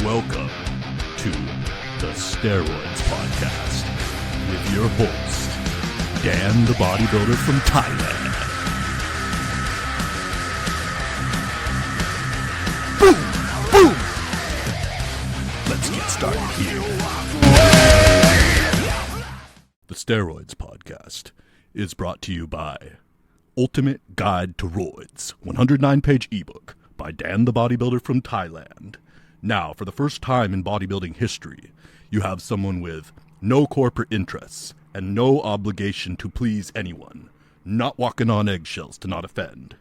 Welcome to the Steroids Podcast with your host, Dan the Bodybuilder from Thailand. Boom! Boom! Let's get started here. The Steroids Podcast is brought to you by Ultimate Guide to Roids, 109-page ebook by Dan the Bodybuilder from Thailand. Now, for the first time in bodybuilding history, you have someone with no corporate interests and no obligation to please anyone, not walking on eggshells to not offend.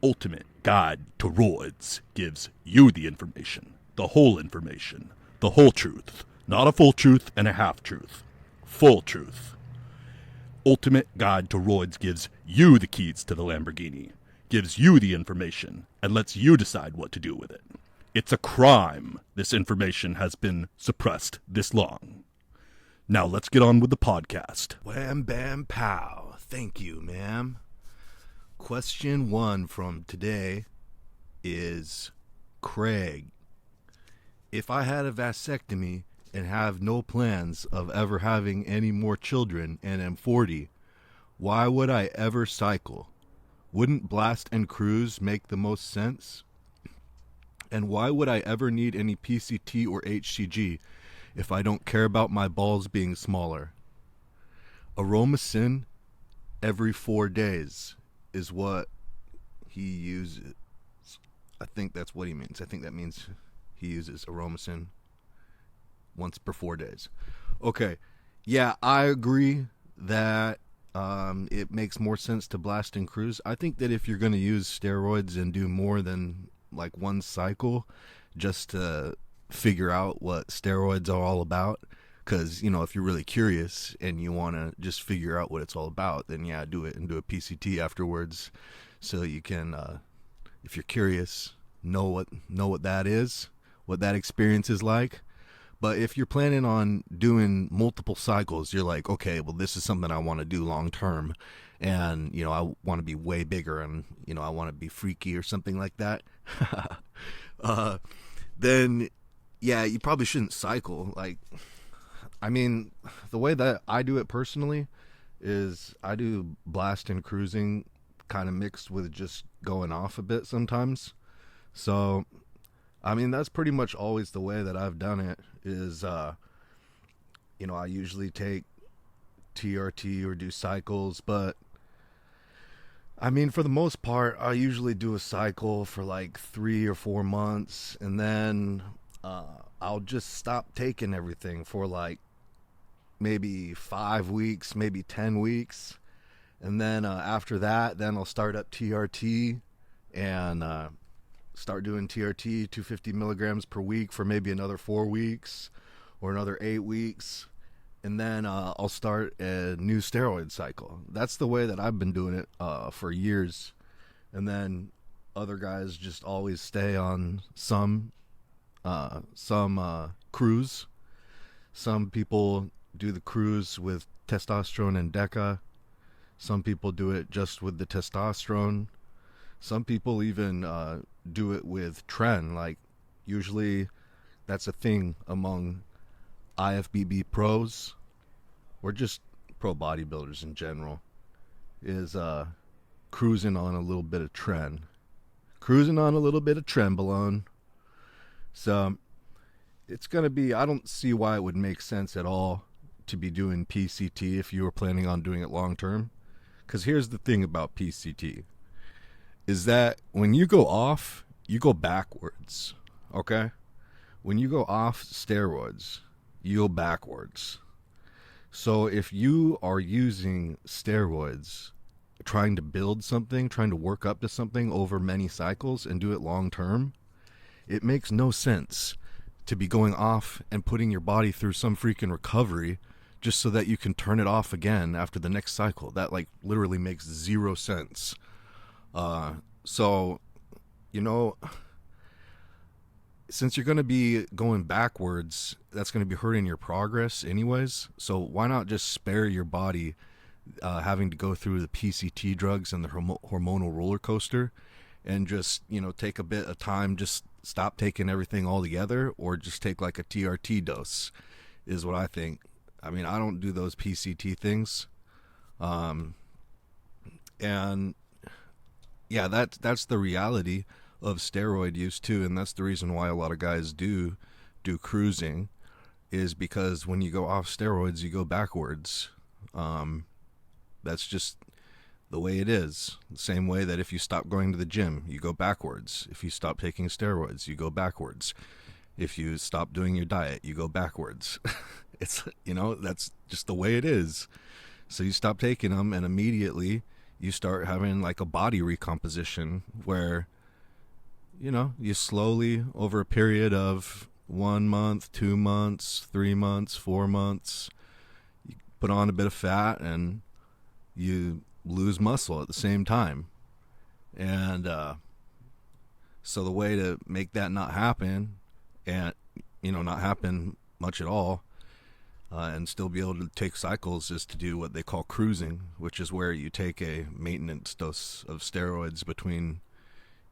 Ultimate Guide to Roids gives you the information, the whole truth, not a full truth and a half truth, full truth. Ultimate Guide to Roids gives you the keys to the Lamborghini, gives you the information, and lets you decide what to do with it. It's a crime this information has been suppressed this long. Now let's get on with the podcast. Wham bam pow. Thank you, ma'am. Question 1 from today is, Craig, if I had a vasectomy and have no plans of ever having any more children and am 40, why would I ever cycle? Wouldn't blast and cruise make the most sense? And why would I ever need any PCT or HCG if I don't care about my balls being smaller? Aromacin every 4 days is what he uses. I think that's what he means. I think that means he uses aromacin once per 4 days. Okay. Yeah, I agree that it makes more sense to blast and cruise. I think that if you're going to use steroids and do more than like one cycle just to figure out what steroids are all about, because, you know, if you're really curious and you want to just figure out what it's all about, then yeah, do it and do a PCT afterwards, so you can, if you're curious, know what that is, what that experience is like. But if you're planning on doing multiple cycles, you're like, okay, well, this is something I want to do long term, and, you know, I want to be way bigger, and, you know, I want to be freaky or something like that, then, yeah, you probably shouldn't cycle. Like, I mean, the way that I do it personally is I do blast and cruising kind of mixed with just going off a bit sometimes. So, I mean, that's pretty much always the way that I've done it is, you know, I usually take TRT or do cycles, but I mean, for the most part, I usually do a cycle for like 3 or 4 months, and then I'll just stop taking everything for like maybe 5 weeks, maybe 10 weeks, and then after that, then I'll start up TRT and start doing TRT 250 milligrams per week for maybe another 4 weeks or another 8 weeks. And then I'll start a new steroid cycle. That's the way that I've been doing it for years. And then other guys just always stay on some cruise. Some people do the cruise with testosterone and Deca. Some people do it just with the testosterone. Some people even do it with tren. Like, usually that's a thing among IFBB pros, or just pro bodybuilders in general, is cruising on a little bit of Trenbolone. So it's going to be, I don't see why it would make sense at all to be doing PCT if you were planning on doing it long term. Because here's the thing about PCT, is that when you go off, you go backwards, okay? When you go off steroids, you go backwards. So if you are using steroids, trying to build something, trying to work up to something over many cycles and do it long term, it makes no sense to be going off and putting your body through some freaking recovery just so that you can turn it off again after the next cycle. That, like, literally makes zero sense. So, you know, since you're going to be going backwards, that's going to be hurting your progress anyways. So why not just spare your body having to go through the PCT drugs and the hormonal roller coaster, and just, you know, take a bit of time just stop taking everything altogether, or just take like a TRT dose, is what I think. I mean, I don't do those PCT things. And yeah, that's the reality of steroid use too, and that's the reason why a lot of guys do cruising, is because when you go off steroids, you go backwards. That's just the way it is. The same way that if you stop going to the gym, you go backwards. If you stop taking steroids, you go backwards. If you stop doing your diet, you go backwards. It's, that's just the way it is. So you stop taking them, and immediately you start having like a body recomposition where, you slowly, over a period of 1 month, 2 months, 3 months, 4 months, you put on a bit of fat and you lose muscle at the same time. And so the way to make that not happen, and not happen much at all, and still be able to take cycles, is to do what they call cruising, which is where you take a maintenance dose of steroids between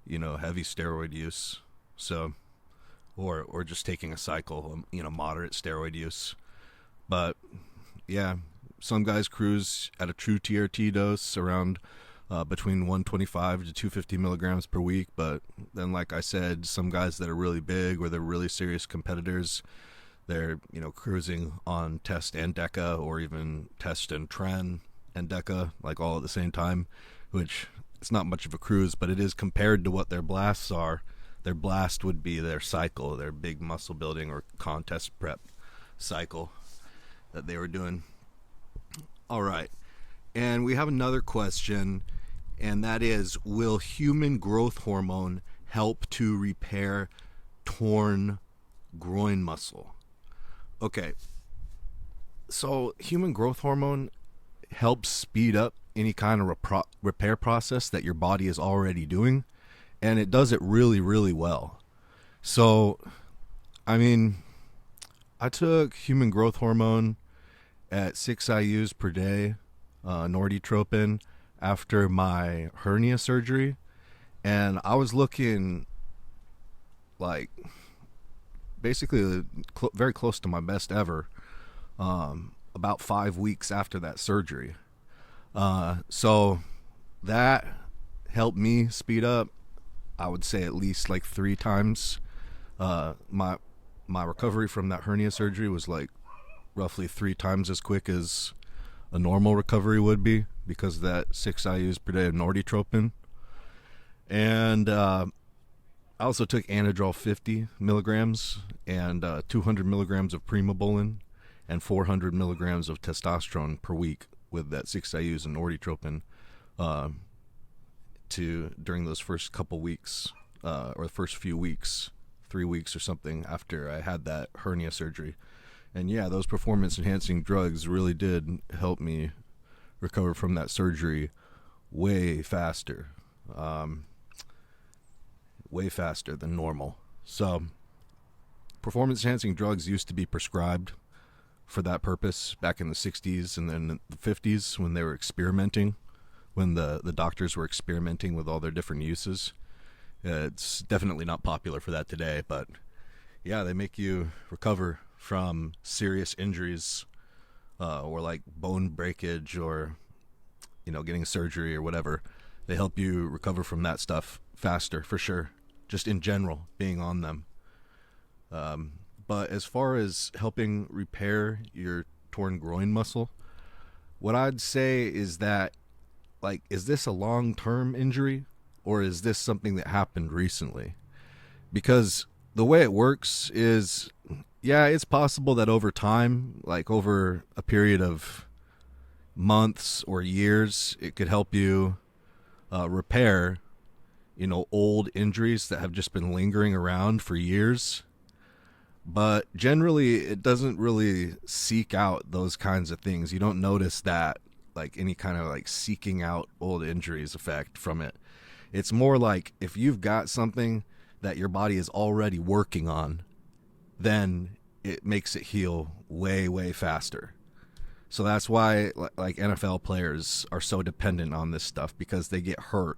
heavy steroid use, so or just taking a cycle, moderate steroid use. But yeah, some guys cruise at a true TRT dose around between 125 to 250 milligrams per week. But then, like I said, some guys that are really big or they're really serious competitors, they're cruising on Test and Deca, or even Test and Tren and Deca, like all at the same time, which it's not much of a cruise, but it is compared to what their blasts are. Their blast would be their cycle, their big muscle building or contest prep cycle that they were doing. All right. And we have another question, and that is, will human growth hormone help to repair torn groin muscle? Okay. So human growth hormone helps speed up any kind of repair process that your body is already doing, and it does it really, really well. So, I mean, I took human growth hormone at 6 IUs per day, Norditropin, after my hernia surgery, and I was looking like basically very close to my best ever about 5 weeks after that surgery. So that helped me speed up, I would say, at least like 3 times. My recovery from that hernia surgery was like roughly 3 times as quick as a normal recovery would be, because of that 6 IUs per day of Norditropin. And I also took Anadrol 50 milligrams and 200 milligrams of primobolan and 400 milligrams of testosterone per week with that 6 IUs and Norditropin during those first couple weeks, or the first few weeks, 3 weeks or something after I had that hernia surgery. And yeah, those performance enhancing drugs really did help me recover from that surgery way faster than normal. So performance enhancing drugs used to be prescribed for that purpose back in the 60s and then the 50s, when they were experimenting, when the doctors were experimenting with all their different uses. It's definitely not popular for that today, but yeah, they make you recover from serious injuries, or like bone breakage, or getting surgery or whatever. They help you recover from that stuff faster, for sure, just in general, being on them. But as far as helping repair your torn groin muscle, what I'd say is that, like, is this a long-term injury, or is this something that happened recently? Because the way it works is, yeah, it's possible that over time, like over a period of months or years, it could help you repair, old injuries that have just been lingering around for years. But generally, it doesn't really seek out those kinds of things. You don't notice that, like, any kind of like seeking out old injuries effect from it. It's more like if you've got something that your body is already working on, then it makes it heal way, way faster. So that's why like NFL players are so dependent on this stuff, because they get hurt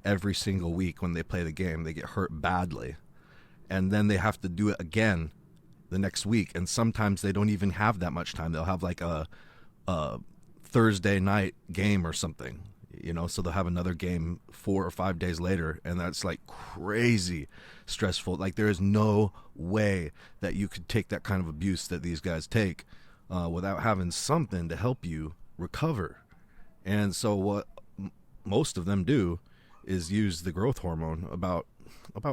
every single week when they play the game. They get hurt badly. and then they have to do it again the next week. And sometimes they don't even have that much time. They'll have like a Thursday night game or something, you know, so they'll have another game 4 or 5 days later, and that's like crazy stressful. Like, there is no way that you could take that kind of abuse that these guys take without having something to help you recover. And so what most of them do is use the growth hormone about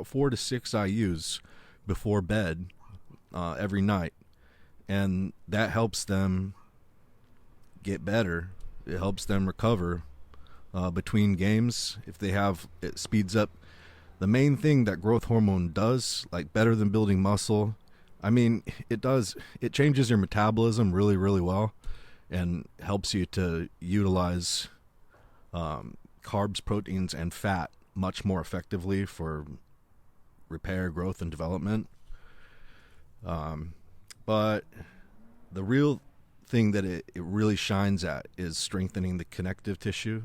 4 to 6 IUs before bed every night, and that helps them get better. It helps them recover between games. If they have, it speeds up. The main thing that growth hormone does, like better than building muscle, I mean, it changes your metabolism really, really well, and helps you to utilize carbs, proteins, and fat much more effectively for repair, growth, and development. But the real thing that it really shines at is strengthening the connective tissue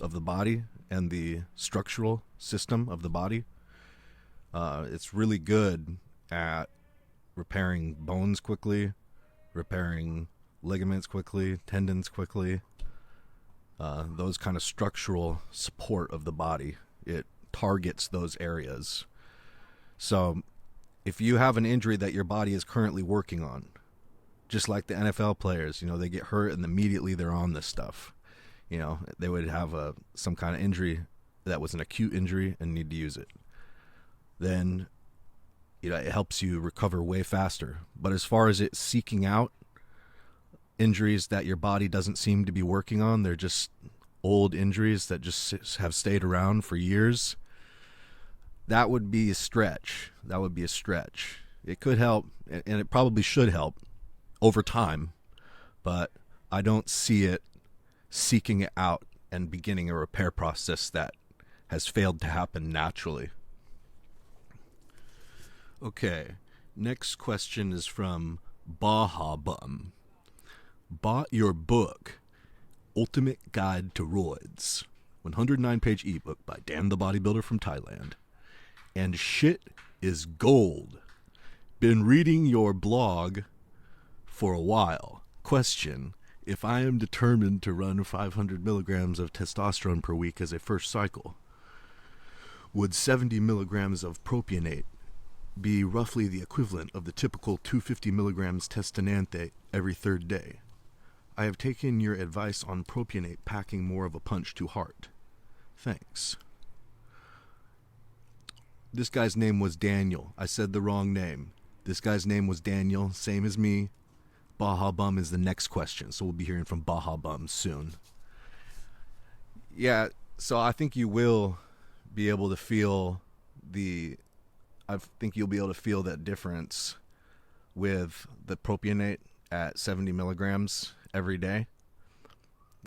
of the body and the structural system of the body. It's really good at repairing bones quickly, repairing ligaments quickly, tendons quickly, those kind of structural support of the body. It targets those areas. So if you have an injury that your body is currently working on, just like the NFL players, you know, they get hurt and immediately they're on this stuff. You know, they would have some kind of injury that was an acute injury and need to use it. Then, you know, it helps you recover way faster. But as far as it seeking out injuries that your body doesn't seem to be working on, they're just old injuries that just have stayed around for years, that would be a stretch. That would be a stretch. It could help, and it probably should help over time, but I don't see it seeking it out and beginning a repair process that has failed to happen naturally. Okay, next question is from Baha Bum. Bought your book, Ultimate Guide to Roids, 109-page ebook by Dan the Bodybuilder from Thailand. And shit is gold. Been reading your blog for a while. Question: if I am determined to run 500 milligrams of testosterone per week as a first cycle, would 70 milligrams of propionate be roughly the equivalent of the typical 250 milligrams Enanthate every third day? I have taken your advice on propionate packing more of a punch to heart. Thanks. This guy's name was Daniel. I said the wrong name. This guy's name was Daniel, same as me. Baha Bum is the next question, so we'll be hearing from Baha Bum soon. Yeah, so I think you will be able to feel you'll be able to feel that difference with the propionate at 70 milligrams every day.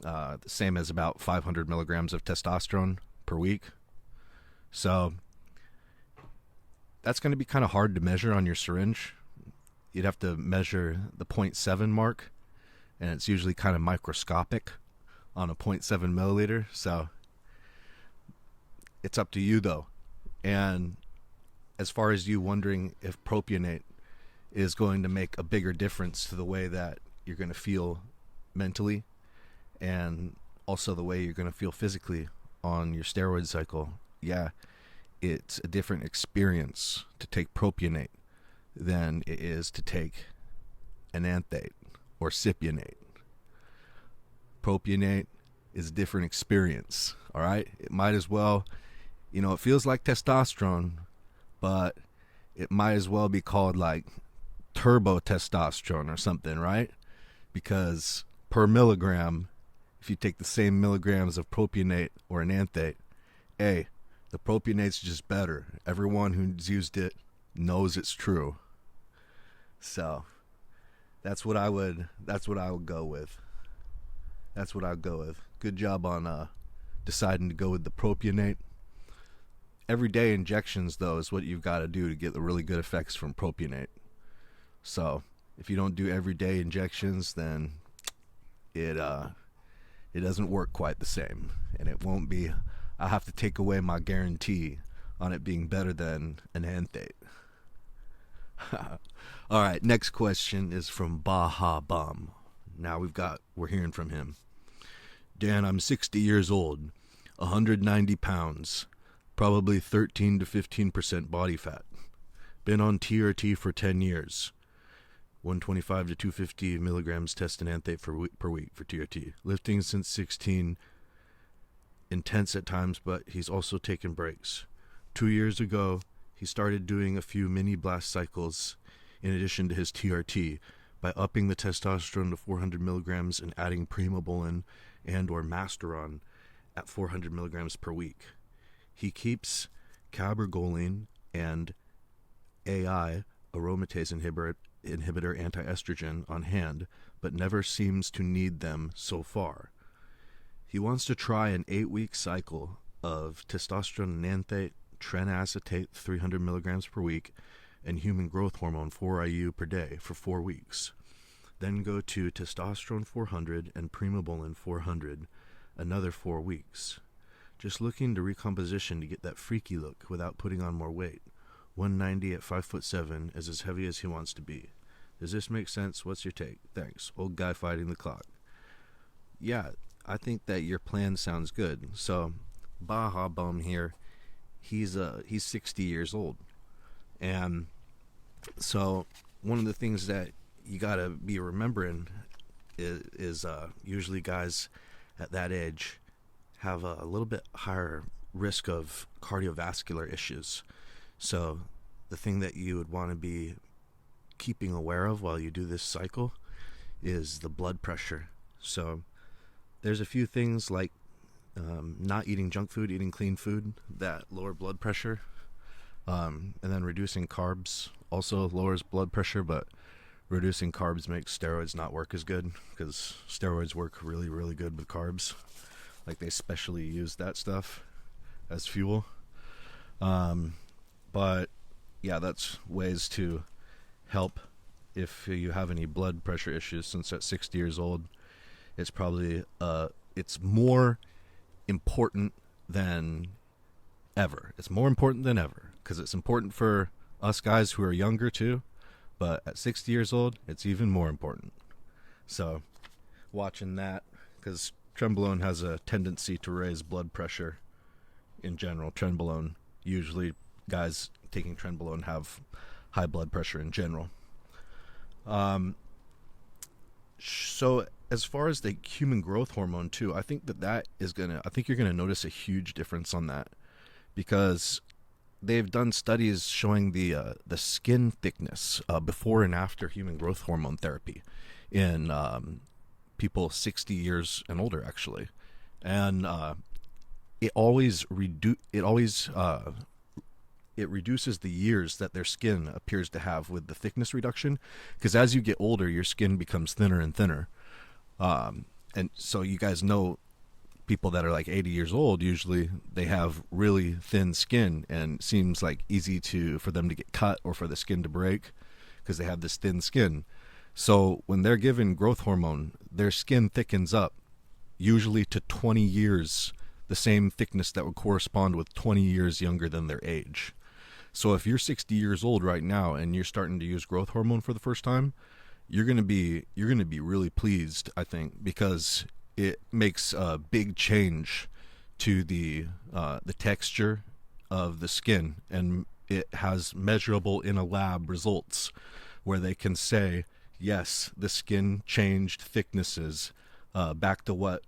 The same as about 500 milligrams of testosterone per week. So that's going to be kind of hard to measure on your syringe. You'd have to measure the 0.7 mark, and it's usually kind of microscopic on a 0.7 milliliter. So it's up to you, though. And as far as you wondering if propionate is going to make a bigger difference to the way that you're going to feel mentally and also the way you're going to feel physically on your steroid cycle, yeah, it's a different experience to take propionate than it is to take enanthate or cypionate. Propionate is a different experience, all right? It might as well, you know, it feels like testosterone, but it might as well be called like turbo testosterone or something, right? Because per milligram, if you take the same milligrams of propionate or enanthate, the propionate's just better. Everyone who's used it knows it's true. So that's what I would go with. That's what I'd go with. Good job on deciding to go with the propionate. Everyday injections, though, is what you've got to do to get the really good effects from propionate. So if you don't do everyday injections, then it doesn't work quite the same, and it won't be. I have to take away my guarantee on it being better than enanthate. All right, next question is from Baha Bum. Now we're hearing from him. Dan, I'm 60 years old, 190 pounds, probably 13 to 15% body fat. Been on TRT for 10 years. 125 to 250 milligrams test Enanthate per week for TRT. Lifting since 16, intense at times, but he's also taken breaks. 2 years ago, he started doing a few mini blast cycles in addition to his TRT by upping the testosterone to 400 milligrams and adding primobolan and or masteron at 400 milligrams per week. He keeps cabergoline and AI, aromatase inhibitor anti-estrogen, on hand, but never seems to need them so far. He wants to try an 8-week cycle of testosterone enanthate, tren acetate 300 milligrams per week, and human growth hormone 4 IU per day for 4 weeks. Then go to testosterone 400 and primobolan 400 another 4 weeks. Just looking to recomposition to get that freaky look without putting on more weight. 190 at 5'7" is as heavy as he wants to be. Does this make sense? What's your take? Thanks. Old guy fighting the clock. Yeah, I think that your plan sounds good. So, Baha Bum here, he's 60 years old. And so one of the things that you got to be remembering is usually guys at that age have a little bit higher risk of cardiovascular issues. So the thing that you would want to be keeping aware of while you do this cycle is the blood pressure. So there's a few things like not eating junk food, eating clean food that lower blood pressure. And then reducing carbs also lowers blood pressure, but reducing carbs makes steroids not work as good, because steroids work really, really good with carbs. Like, they specially use that stuff as fuel. But yeah, that's ways to help if you have any blood pressure issues. Since at 60 years old, it's probably it's more important than ever. It's more important than ever, because it's important for us guys who are younger too, but at 60 years old, it's even more important. So watching that, because Trenbolone has a tendency to raise blood pressure in general. Trenbolone, usually guys taking Trenbolone have high blood pressure in general. So as far as the human growth hormone too, I think that is I think you're gonna notice a huge difference on that, because they've done studies showing the skin thickness before and after human growth hormone therapy in people 60 years and older, actually, and it reduces the years that their skin appears to have with the thickness reduction, because as you get older, your skin becomes thinner and thinner, and so you guys know people that are like 80 years old, usually they have really thin skin, and it seems like easy for them to get cut or for the skin to break because they have this thin skin. So when they're given growth hormone, their skin thickens up usually to 20 years, the same thickness that would correspond with 20 years younger than their age. So if you're 60 years old right now and you're starting to use growth hormone for the first time, you're going to be really pleased, I think, because it makes a big change to the texture of the skin, and it has measurable in a lab results where they can say, yes, the skin changed thicknesses back to what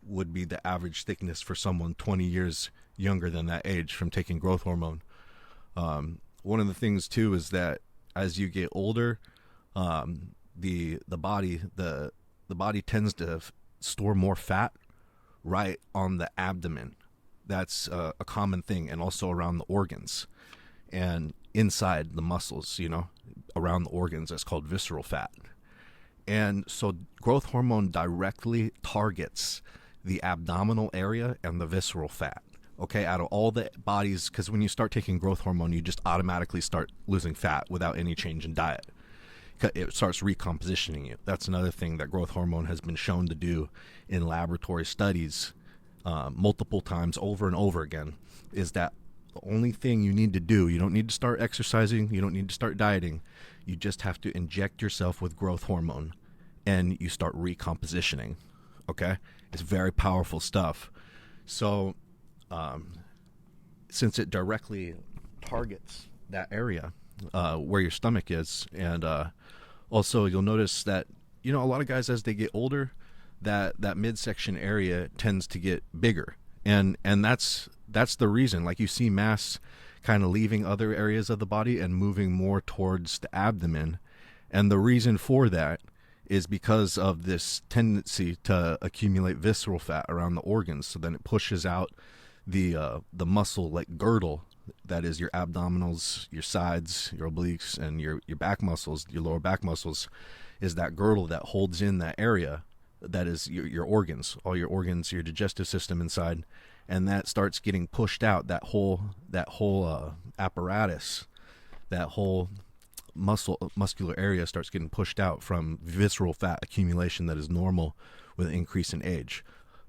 would be the average thickness for someone 20 years younger than that age from taking growth hormone. One of the things too is that as you get older, the body tends to store more fat right on the abdomen. That's a common thing, and also around the organs and inside the muscles, around the organs. That's called visceral fat. And so growth hormone directly targets the abdominal area and the visceral fat. Okay, out of all the bodies, because when you start taking growth hormone, you just automatically start losing fat without any change in diet. It starts recompositioning you. That's another thing that growth hormone has been shown to do in laboratory studies multiple times over and over again, is that The only thing you need to do, you don't need to start exercising, you don't need to start dieting. You just have to inject yourself with growth hormone and you start recompositioning. Okay? It's very powerful stuff. So, since it directly targets that area where your stomach is, and also you'll notice that, you know, a lot of guys as they get older, that midsection area tends to get bigger, and that's the reason. Like, you see mass kind of leaving other areas of the body and moving more towards the abdomen, and the reason for that is because of this tendency to accumulate visceral fat around the organs. So then it pushes out the muscle like girdle that is your abdominals, your sides, your obliques, and your back muscles, your lower back muscles, is that girdle that holds in that area that is your organs, all your organs, your digestive system inside, and that starts getting pushed out. That whole apparatus, that whole muscular area starts getting pushed out from visceral fat accumulation that is normal with an increase in age.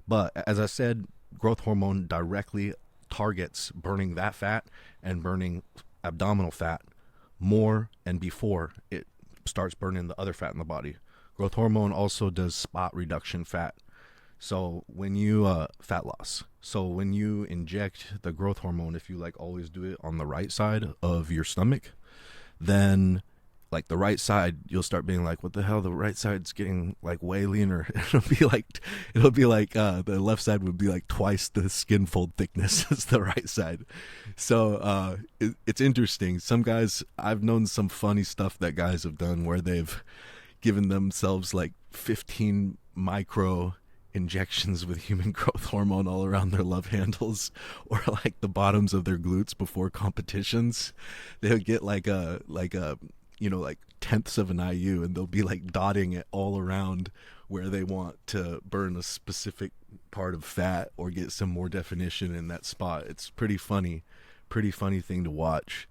But as I said, growth hormone directly targets burning that fat and burning abdominal fat more and before it starts burning the other fat in the body. Growth hormone also does spot reduction fat. So when you fat loss. So when you inject the growth hormone, if you like always do it on the right side of your stomach, then like the right side, you'll start being like, what the hell, the right side's getting like way leaner. It'll be like the left side would be like twice the skin fold thickness as the right side. So it's interesting. Some guys, I've known some funny stuff that guys have done where they've given themselves like 15 micro injections with human growth hormone all around their love handles or like the bottoms of their glutes before competitions. They'll get like tenths of an IU, and they'll be like dotting it all around where they want to burn a specific part of fat or get some more definition in that spot. It's pretty funny thing to watch.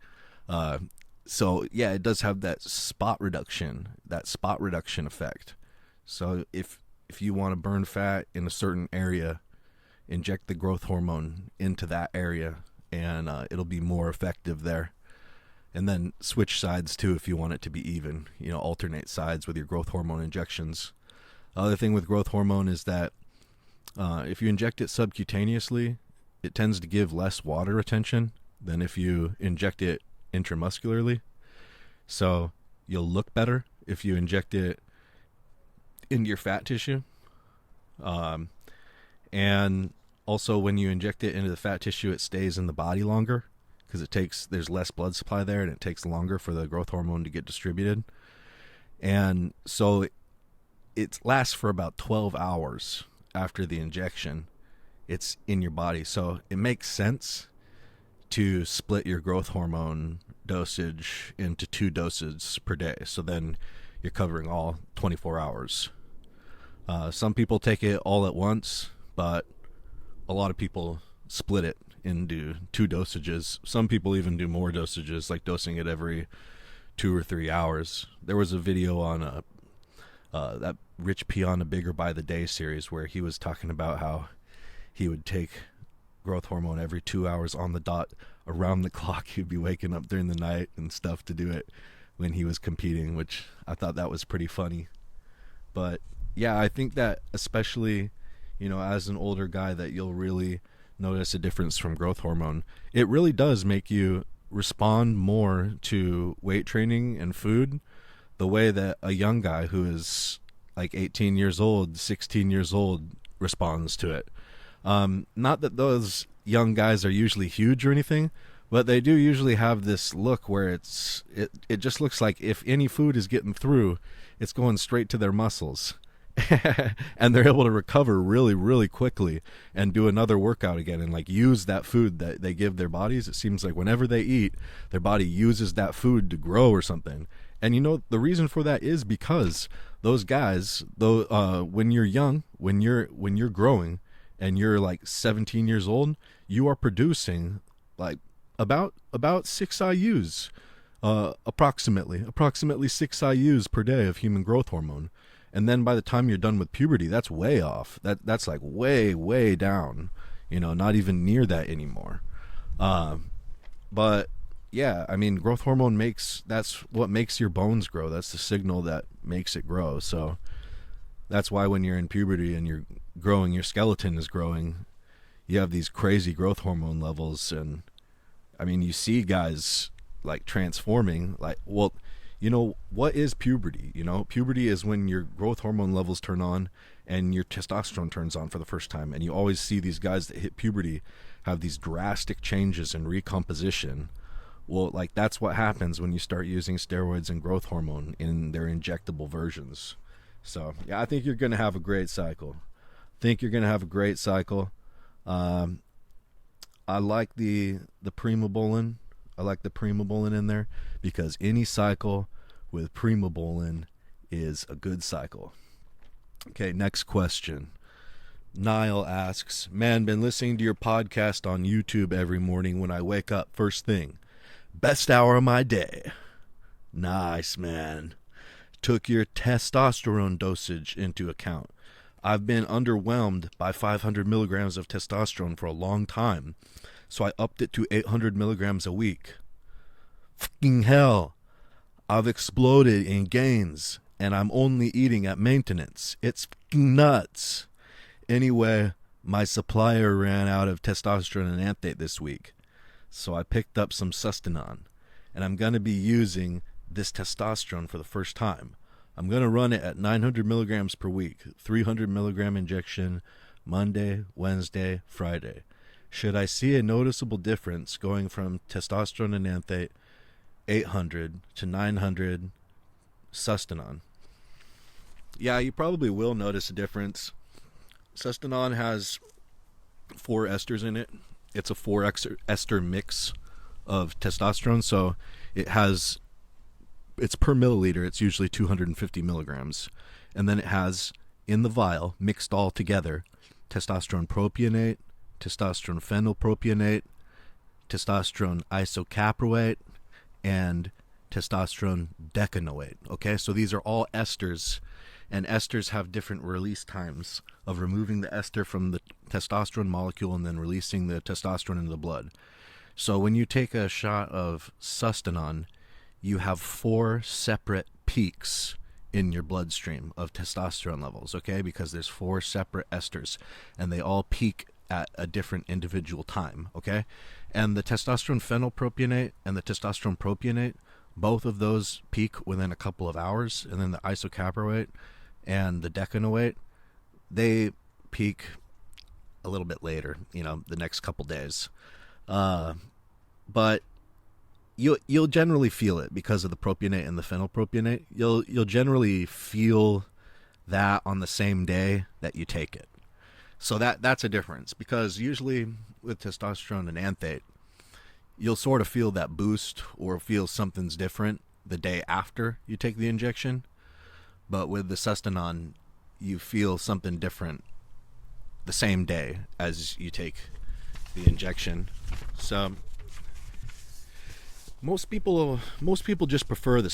So yeah, it does have that spot reduction effect. So if you want to burn fat in a certain area, inject the growth hormone into that area, and it'll be more effective there. And then switch sides too if you want it to be even. You know, alternate sides with your growth hormone injections. The other thing with growth hormone is that if you inject it subcutaneously, it tends to give less water retention than if you inject it intramuscularly. So you'll look better if you inject it into your fat tissue. And also when you inject it into the fat tissue, it stays in the body longer because there's less blood supply there, and it takes longer for the growth hormone to get distributed. And so it lasts for about 12 hours after the injection. It's in your body. So it makes sense to split your growth hormone dosage into 2 doses per day. So then you're covering all 24 hours. Some people take it all at once, but a lot of people split it into 2 dosages. Some people even do more dosages, like dosing it every 2 or 3 hours. There was a video on that Rich Piana Bigger by the Day series where he was talking about how he would take growth hormone every 2 hours on the dot around the clock. He'd be waking up during the night and stuff to do it when he was competing, which I thought that was pretty funny. But yeah, I think that especially, you know, as an older guy, that you'll really notice a difference from growth hormone. It really does make you respond more to weight training and food the way that a young guy who is like 18 years old, 16 years old responds to it. Not that those young guys are usually huge or anything, but they do usually have this look where it just looks like if any food is getting through, it's going straight to their muscles. And they're able to recover really, really quickly and do another workout again and like use that food that they give their bodies. It seems like whenever they eat, their body uses that food to grow or something. And you know, the reason for that is because those guys, though, when you're young, when you're growing and you're like 17 years old, you are producing like about 6 IUs, approximately 6 IUs per day of human growth hormone. And then by the time you're done with puberty, that's way off. That's like way, way down, you know, not even near that anymore. But yeah, I mean, growth hormone that's what makes your bones grow. That's the signal that makes it grow. So that's why when you're in puberty and you're growing, your skeleton is growing, you have these crazy growth hormone levels. And I mean, you see guys like transforming, like, well, you know, what is puberty? You know, puberty is when your growth hormone levels turn on and your testosterone turns on for the first time. And you always see these guys that hit puberty have these drastic changes in recomposition. Well, like, that's what happens when you start using steroids and growth hormone in their injectable versions. So, yeah, I think you're going to have a great cycle. I like the primobolan. I like the primobolan in there because any cycle with primobolan is a good cycle. Okay, next question. Niall asks, man, been listening to your podcast on YouTube every morning when I wake up first thing. Best hour of my day. Nice, man. Took your testosterone dosage into account. I've been underwhelmed by 500 milligrams of testosterone for a long time, so I upped it to 800 milligrams a week. Fucking hell. I've exploded in gains, and I'm only eating at maintenance. It's fucking nuts. Anyway, my supplier ran out of testosterone and Enanthate this week, so I picked up some Sustanon, and I'm going to be using this testosterone for the first time. I'm going to run it at 900 milligrams per week, 300 milligram injection, Monday, Wednesday, Friday. Should I see a noticeable difference going from testosterone and Enanthate 800 to 900 Sustanon? Yeah, you probably will notice a difference. Sustanon has 4 esters in it. It's a 4 ester mix of testosterone, so it's per milliliter. It's usually 250 milligrams. And then it has, in the vial, mixed all together, testosterone propionate, testosterone phenylpropionate, testosterone isocaproate, and testosterone decanoate. Okay, so these are all esters, and esters have different release times of removing the ester from the testosterone molecule and then releasing the testosterone into the blood. So when you take a shot of Sustanon, you have 4 separate peaks in your bloodstream of testosterone levels, okay? Because there's 4 separate esters, and they all peak at a different individual time, okay? And the testosterone phenylpropionate and the testosterone propionate, both of those peak within a couple of hours, and then the isocaproate and the decanoate, they peak a little bit later, you know, the next couple days. But you'll generally feel it because of the propionate and the phenylpropionate. You'll generally feel that on the same day that you take it. So that's a difference, because usually with testosterone and Enanthate, you'll sort of feel that boost or feel something's different the day after you take the injection. But with the Sustanon, you feel something different the same day as you take the injection. So most people just prefer the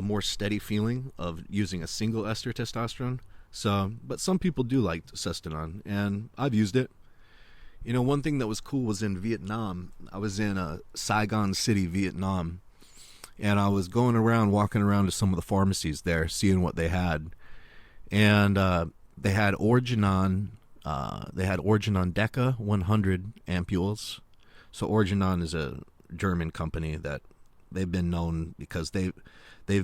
more steady feeling of using a single ester testosterone. So, but some people do like Sustanon, and I've used it. You know, one thing that was cool was in Vietnam. I was in Saigon City, Vietnam, and I was walking around to some of the pharmacies there, seeing what they had. And they had Organon Deca 100 ampules. So Organon is a German company that they've been known because they've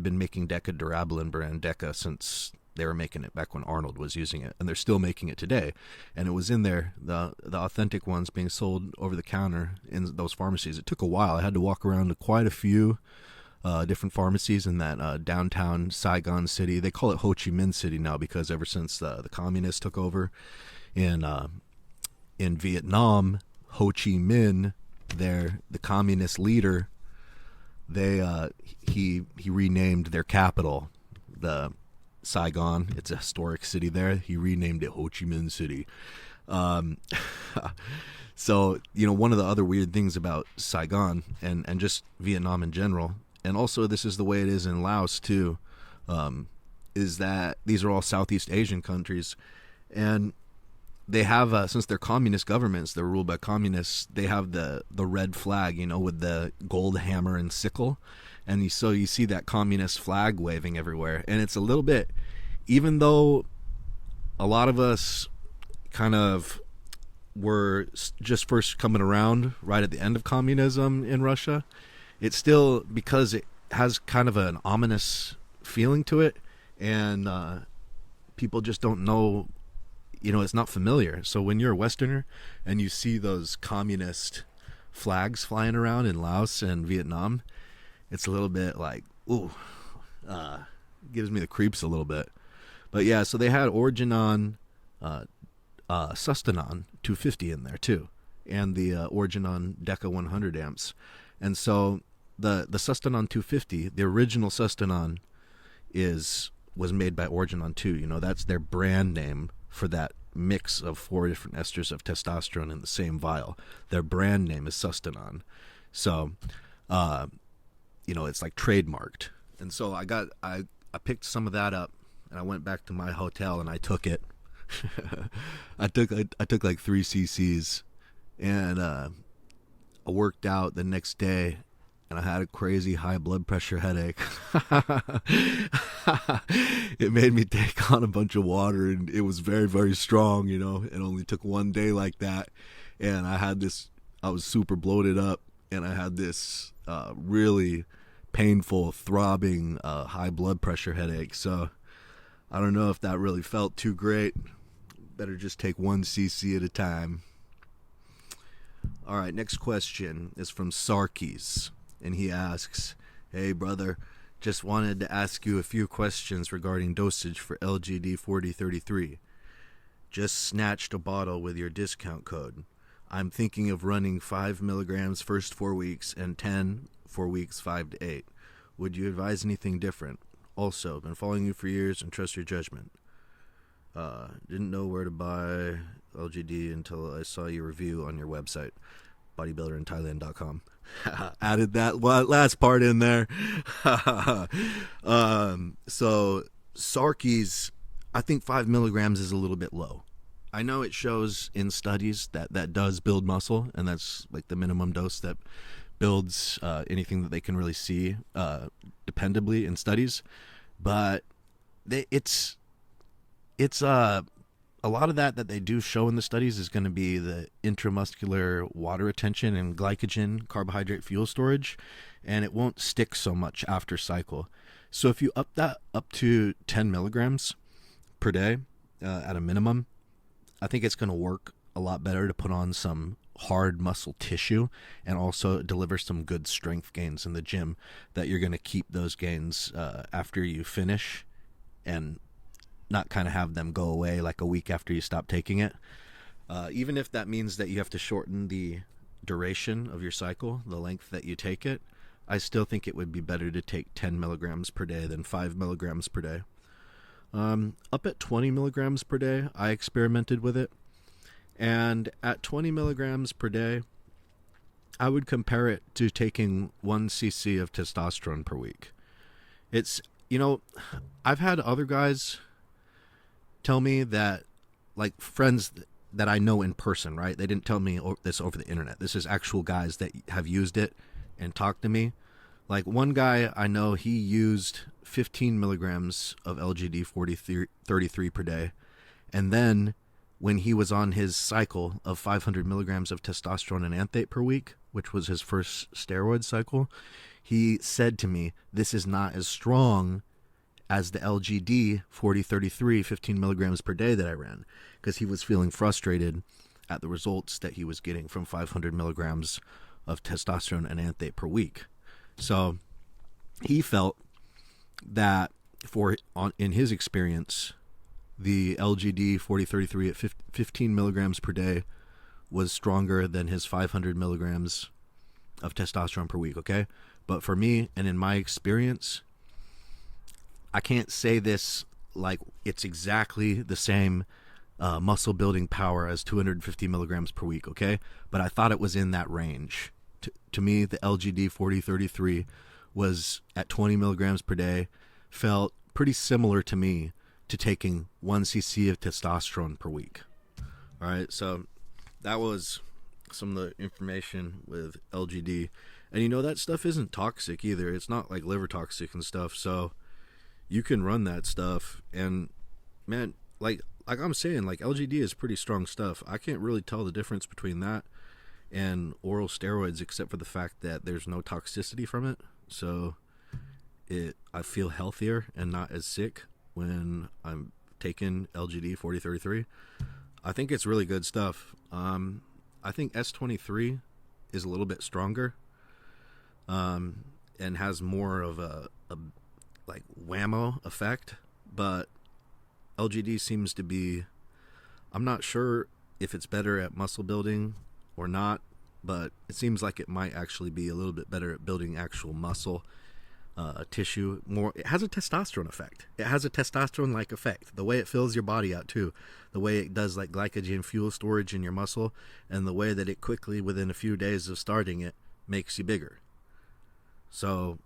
been making Deca Durabolin brand Deca since they were making it back when Arnold was using it, and they're still making it today. And it was in there, the authentic ones being sold over the counter in those pharmacies. It took a while. I had to walk around to quite a few different pharmacies in that downtown Saigon City. They call it Ho Chi Minh City now because ever since the communists took over in Vietnam, Ho Chi Minh, the communist leader, he renamed their capital, the Saigon. It's a historic city there. He renamed it Ho Chi Minh City. So, you know, one of the other weird things about Saigon and just Vietnam in general, and also this is the way it is in Laos too, is that these are all Southeast Asian countries, and they have, since they're communist governments, they're ruled by communists, they have the red flag, with the gold hammer and sickle. And so you see that communist flag waving everywhere. And it's a little bit, even though a lot of us kind of were just first coming around right at the end of communism in Russia, it's still, because it has kind of an ominous feeling to it, and people just don't know, it's not familiar. So when you're a Westerner and you see those communist flags flying around in Laos and Vietnam, it's a little bit like, ooh, gives me the creeps a little bit. But yeah, so they had Organon, Sustanon 250 in there too, and the Organon Deca 100 amps. And so the Sustanon 250, the original Sustanon, was made by Organon too. That's their brand name for that mix of 4 different esters of testosterone in the same vial. Their brand name is Sustanon. So, it's like trademarked. And so I picked some of that up, and I went back to my hotel and I took it. I took like 3 cc's, and I worked out the next day, and I had a crazy high blood pressure headache. It made me take on a bunch of water, and it was very, very strong. It only took one day like that, and I was super bloated up, and I had this really painful, throbbing high blood pressure headache. So I don't know if that really felt too great. Better just take 1 cc at a time. All right, next question is from Sarkis, and he asks, "Hey brother, just wanted to ask you a few questions regarding dosage for LGD-4033. Just snatched a bottle with your discount code. I'm thinking of running 5 milligrams first 4 weeks and 10 for weeks 5 to 8. Would you advise anything different? Also, been following you for years and trust your judgment. Didn't know where to buy LGD until I saw your review on your website, bodybuilderinthailand.com. Added that last part in there. So Sarkis, I think 5 milligrams is a little bit low. I know it shows in studies that does build muscle, and that's like the minimum dose that builds anything that they can really see dependably in studies. But it's a lot of that they do show in the studies is going to be the intramuscular water retention and glycogen carbohydrate fuel storage, and it won't stick so much after cycle. So if you up that up to 10 milligrams per day at a minimum, I think it's going to work a lot better to put on some hard muscle tissue and also deliver some good strength gains in the gym that you're going to keep those gains after you finish, and not kind of have them go away like a week after you stop taking it. Even if that means that you have to shorten the duration of your cycle, the length that you take it, I still think it would be better to take 10 milligrams per day than 5 milligrams per day. Up at 20 milligrams per day, I experimented with it. And at 20 milligrams per day, I would compare it to taking 1 cc of testosterone per week. It's, I've had other guys tell me that, like friends that I know in person, right? They didn't tell me this over the internet. This is actual guys that have used it and talked to me. Like one guy I know, he used 15 milligrams of LGD-4033 per day. And then when he was on his cycle of 500 milligrams of testosterone and enanthate per week, which was his first steroid cycle, he said to me, this is not as strong as the LGD-4033 15 milligrams per day that I ran, because he was feeling frustrated at the results that he was getting from 500 milligrams of testosterone and enanthate per week. So he felt that in his experience, the LGD-4033 at 15 milligrams per day was stronger than his 500 milligrams of testosterone per week, okay? But for me, and in my experience, I can't say this like it's exactly the same muscle building power as 250 milligrams per week, okay? But I thought it was in that range. To me, the LGD-4033 was at 20 milligrams per day, felt pretty similar to me to taking 1 cc of testosterone per week. All right, so that was some of the information with LGD. And that stuff isn't toxic either. It's not like liver toxic and stuff. So you can run that stuff. And man, like I'm saying, like LGD is pretty strong stuff. I can't really tell the difference between that and oral steroids, except for the fact that there's no toxicity from it. So I feel healthier and not as sick when I'm taking LGD-4033. I think it's really good stuff. I think S23 is a little bit stronger, and has more of a like whammo effect, but LGD seems to be, I'm not sure if it's better at muscle building or not, but it seems like it might actually be a little bit better at building actual muscle tissue. More, it has a testosterone effect. It has a testosterone like effect, the way it fills your body out too, the way it does like glycogen fuel storage in your muscle, and the way that it quickly, within a few days of starting it, makes you bigger. So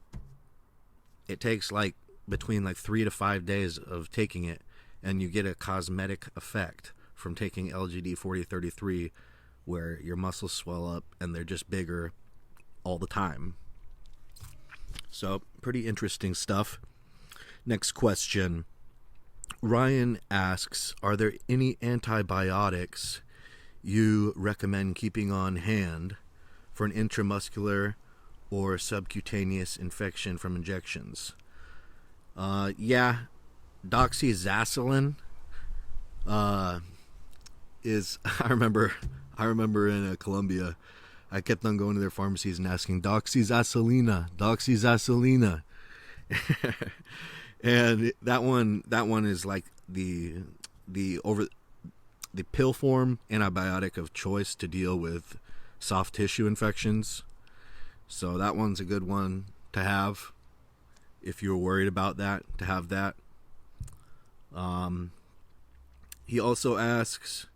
it takes like between like 3 to 5 days of taking it, and you get a cosmetic effect from taking LGD-4033, where your muscles swell up and they're just bigger all the time. So, pretty interesting stuff. Next question. Ryan asks, are there any antibiotics you recommend keeping on hand for an intramuscular or subcutaneous infection from injections? Yeah, doxycycline is, I remember in Colombia, I kept on going to their pharmacies and asking doxycycline. And that one is like the pill form antibiotic of choice to deal with soft tissue infections. So that one's a good one to have if you're worried about that, to have that. He also asks,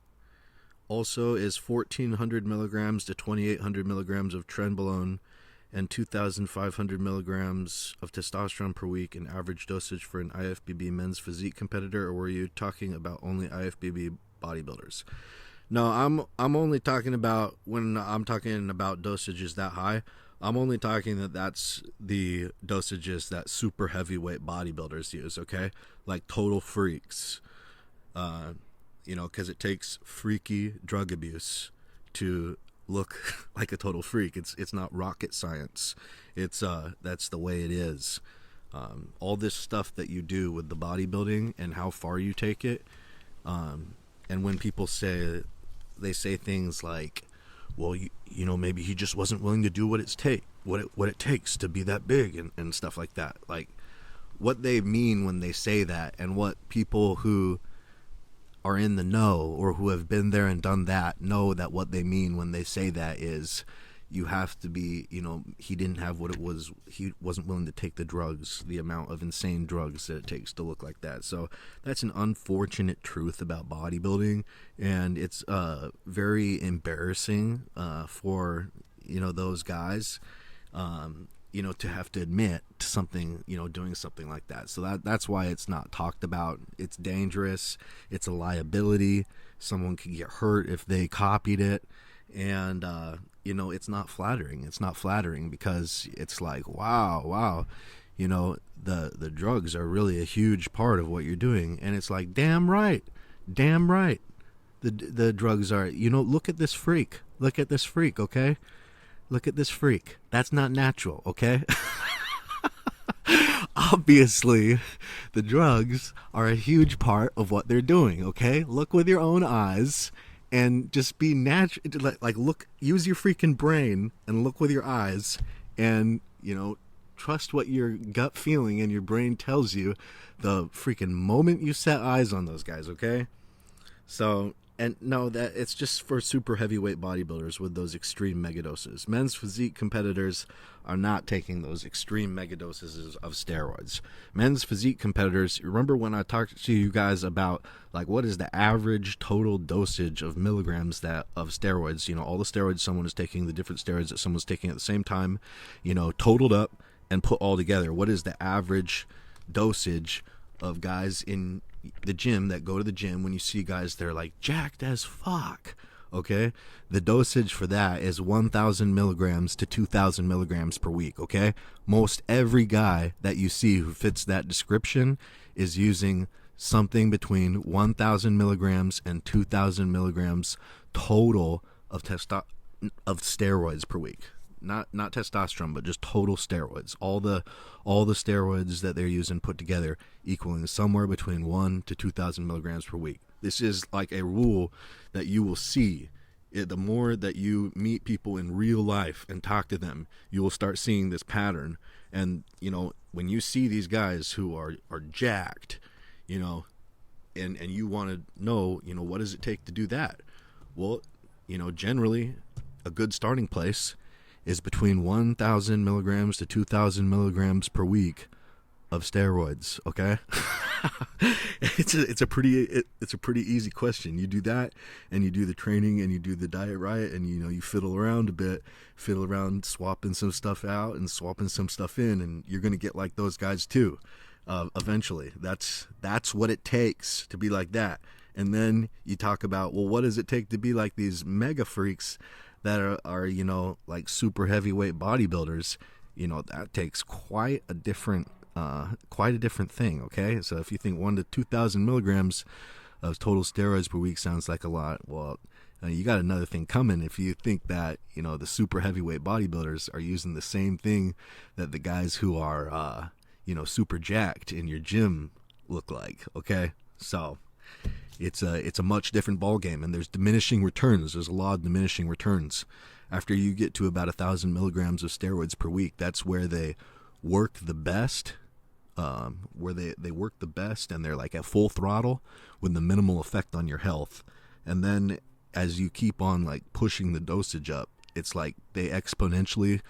is 1,400 milligrams to 2,800 milligrams of Trenbolone and 2,500 milligrams of testosterone per week an average dosage for an IFBB men's physique competitor, or were you talking about only IFBB bodybuilders? No, I'm only talking about, when I'm talking about dosages that high, I'm only talking that's the dosages that super heavyweight bodybuilders use, okay? Like total freaks. Because it takes freaky drug abuse to look like a total freak. It's not rocket science. It's that's the way it is. All this stuff that you do with the bodybuilding and how far you take it, and when people say things like, well, maybe he just wasn't willing to do what it takes to be that big and stuff like that. Like, what they mean when they say that, and what people who are in the know or who have been there and done that know that what they mean when they say that is, you have to be, he didn't have what it was, he wasn't willing to take the drugs, the amount of insane drugs that it takes to look like that. So that's an unfortunate truth about bodybuilding, and it's very embarrassing for those guys to have to admit to something, doing something like that. So that's why it's not talked about. It's dangerous. It's a liability. Someone could get hurt if they copied it. And, it's not flattering. It's not flattering because it's like, wow, the drugs are really a huge part of what you're doing. And it's like, damn right. The drugs are, look at this freak. Okay? Look at this freak. That's not natural, okay? Obviously, the drugs are a huge part of what they're doing, okay? Look with your own eyes and just be natural. Like, look, use your freaking brain and look with your eyes and, trust what your gut feeling and your brain tells you the freaking moment you set eyes on those guys, okay? So, and no, that it's just for super heavyweight bodybuilders with those extreme megadoses. Men's physique competitors are not taking those extreme megadoses of steroids. Men's physique competitors, remember when I talked to you guys about like what is the average total dosage of milligrams of steroids, all the steroids someone is taking, the different steroids that someone's taking at the same time, totaled up and put all together. What is the average dosage of guys in the gym that go to the gym. When you see guys, they're like jacked as fuck. Okay, the dosage for that is 1,000 milligrams to 2,000 milligrams per week. Okay, most every guy that you see who fits that description is using something between 1,000 milligrams and 2,000 milligrams total of steroids per week. Not testosterone, but just total steroids. All the steroids that they're using put together equaling somewhere between 1 to 2,000 milligrams per week. This is like a rule that you will see. The more that you meet people in real life and talk to them, you will start seeing this pattern. And, you know, when you see these guys who are jacked, you know, and you want to know, you know, what does it take to do that? Well, you know, generally a good starting place is between 1,000 milligrams to 2,000 milligrams per week of steroids. Okay. It's a pretty easy question. You do that, and you do the training, and you do the diet right, and you know, you fiddle around a bit, swapping some stuff out and swapping some stuff in, and you're gonna get like those guys too. Eventually, that's what it takes to be like that. And then you talk about, well, what does it take to be like these mega freaks that are you know, like super heavyweight bodybuilders? You know, that takes quite a different thing. Okay, so if you think 1 to 2,000 milligrams of total steroids per week sounds like a lot, well, you got another thing coming. If you think that, you know, the super heavyweight bodybuilders are using the same thing that the guys who are you know, super jacked in your gym look like. Okay, so it's a much different ball game, and there's diminishing returns. There's a lot of diminishing returns after you get to about 1,000 milligrams of steroids per week. That's where they work the best, they work the best, and they're like at full throttle with the minimal effect on your health. And then as you keep on like pushing the dosage up, it's like they exponentially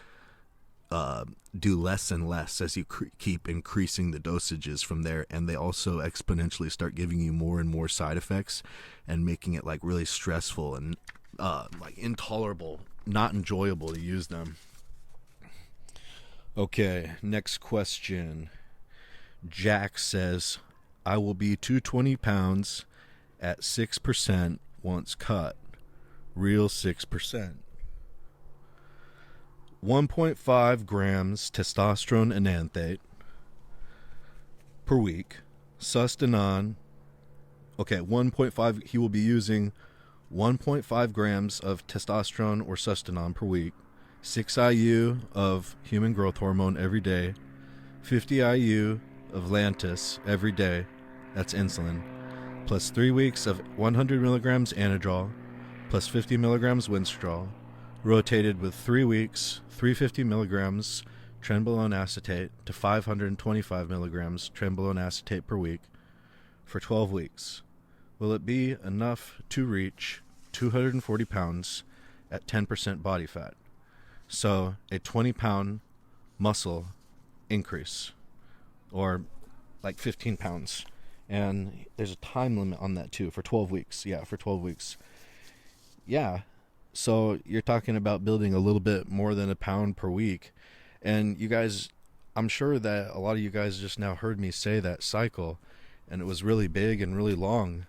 do less and less as you keep increasing the dosages from there, and they also exponentially start giving you more and more side effects and making it like really stressful and like intolerable, not enjoyable to use them. Okay, next question. Jack says, I will be 220 pounds at 6% once cut. Real 6%. 1.5 grams testosterone enanthate per week. Sustanon. Okay, 1.5. He will be using 1.5 grams of testosterone or Sustanon per week. 6 IU of human growth hormone every day. 50 IU of Lantus every day. That's insulin. Plus 3 weeks of 100 milligrams Anadrol. Plus 50 milligrams Winstrol. Rotated with 3 weeks, 350 milligrams Trenbolone acetate to 525 milligrams Trenbolone acetate per week for 12 weeks. Will it be enough to reach 240 pounds at 10% body fat? So a 20-pound muscle increase, or like 15 pounds. And there's a time limit on that too, for 12 weeks. Yeah, for 12 weeks. Yeah. So you're talking about building a little bit more than a pound per week. And you guys, I'm sure that a lot of you guys just now heard me say that cycle, and it was really big and really long.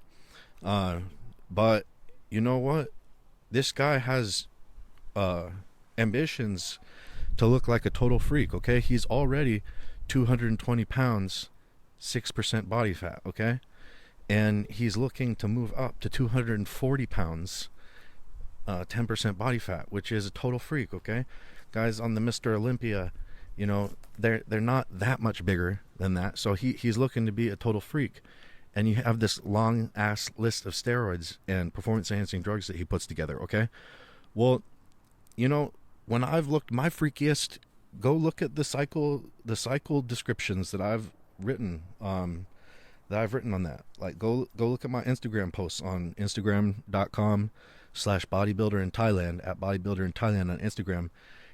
But you know what? This guy has ambitions to look like a total freak, okay? He's already 220 pounds, 6% body fat, okay? And he's looking to move up to 240 pounds, 10% body fat, which is a total freak, okay? Guys on the Mr. Olympia, you know, they're not that much bigger than that. So he's looking to be a total freak. And you have this long ass list of steroids and performance enhancing drugs that he puts together, okay? Well, you know, when I've looked my freakiest, go look at the cycle descriptions that I've written on that. Like go look at my Instagram posts on Instagram.com/bodybuilder in Thailand, at bodybuilder in Thailand on Instagram.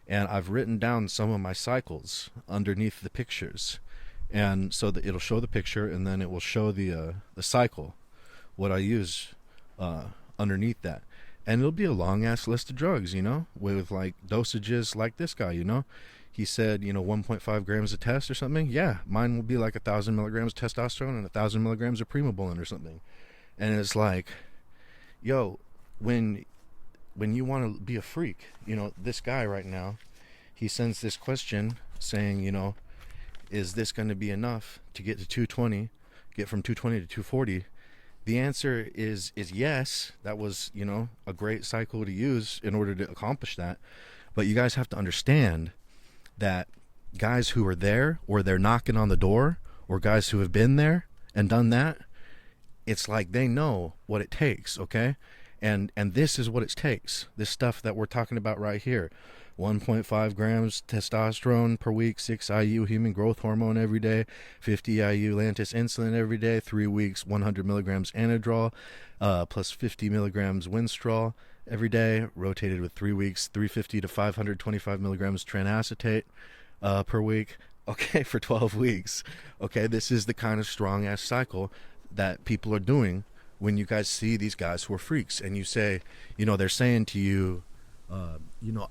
And I've written down some of my cycles underneath the pictures. And so that it'll show the picture, and then it will show the cycle, what I use underneath that. And it'll be a long ass list of drugs, you know, with like dosages like this guy, you know. he said, 1.5 grams of test or something. Yeah, mine will be like 1,000 milligrams of testosterone and 1,000 milligrams of primobolan or something. And it's like, yo, when you want to be a freak, this guy right now, he sends this question saying, is this going to be enough to get to 220, get from 220 to 240? The answer is yes. That was, a great cycle to use in order to accomplish that. But you guys have to understand that guys who are there, or they're knocking on the door, or guys who have been there and done that, it's like they know what it takes, okay? And this is what it takes. This stuff that we're talking about right here. 1.5 grams testosterone per week, 6 IU human growth hormone every day, 50 IU Lantus insulin every day, 3 weeks, 100 milligrams Anadrol, plus 50 milligrams Winstrol every day, rotated with 3 weeks, 350 to 525 milligrams tren acetate per week, okay, for 12 weeks. Okay, this is the kind of strong-ass cycle that people are doing when you guys see these guys who are freaks, and you say, they're saying to you,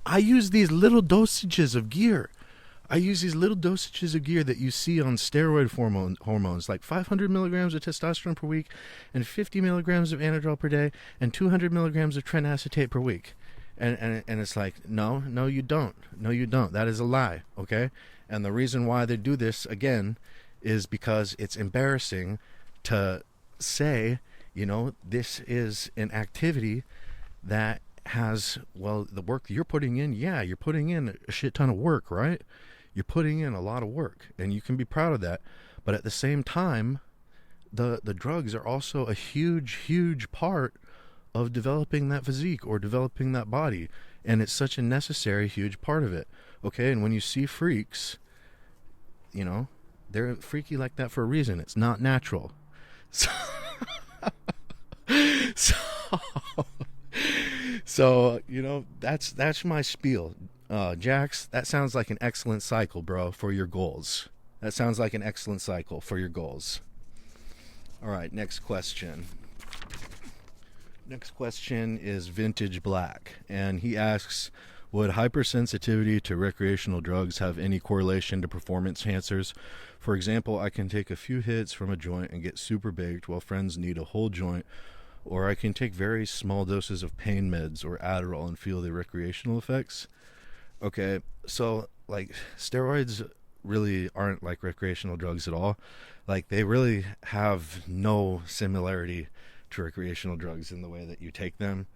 I use these little dosages of gear. I use these little dosages of gear that you see on steroid hormones, like 500 milligrams of testosterone per week and 50 milligrams of Anadrol per day and 200 milligrams of tren acetate per week. And it's like, no, you don't. No, you don't. That is a lie, okay? And the reason why they do this, again, is because it's embarrassing to say, this is an activity that has, the work you're putting in, you're putting in a shit ton of work, right? You're putting in a lot of work, and you can be proud of that. But at the same time, the drugs are also a huge part of developing that physique or developing that body, and it's such a necessary huge part of it, okay? And when you see freaks, they're freaky like that for a reason. It's not natural. So that's my spiel. Jax, that sounds like an excellent cycle, bro, for your goals. That sounds like an excellent cycle for your goals. All right, next question. Next question is Vintage Black, and he asks, would hypersensitivity to recreational drugs have any correlation to performance enhancers? For example, I can take a few hits from a joint and get super baked while friends need a whole joint, or I can take very small doses of pain meds or Adderall and feel the recreational effects. Okay, so like steroids really aren't like recreational drugs at all. Like they really have no similarity to recreational drugs in the way that you take them,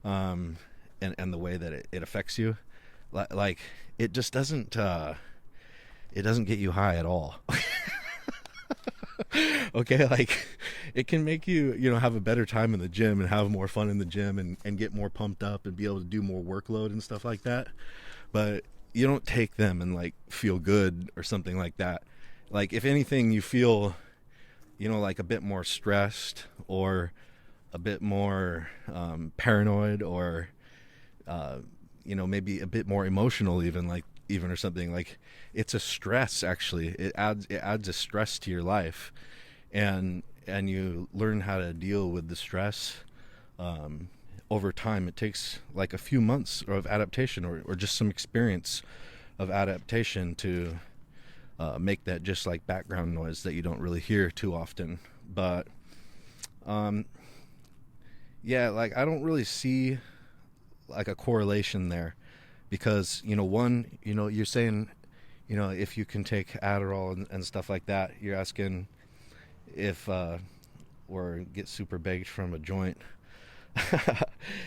and the way that it affects you. Like it just doesn't it doesn't get you high at all. Okay, like it can make you have a better time in the gym and have more fun in the gym and get more pumped up and be able to do more workload and stuff like that, but you don't take them and like feel good or something like that. Like if anything, you feel like a bit more stressed or a bit more paranoid, or maybe a bit more emotional even or something. Like it's a stress, actually. It adds a stress to your life, and you learn how to deal with the stress over time. It takes like a few months of adaptation or just some experience of adaptation to make that just like background noise that you don't really hear too often. But like I don't really see like a correlation there, because one, you're saying if you can take Adderall and stuff like that, you're asking if or get super baked from a joint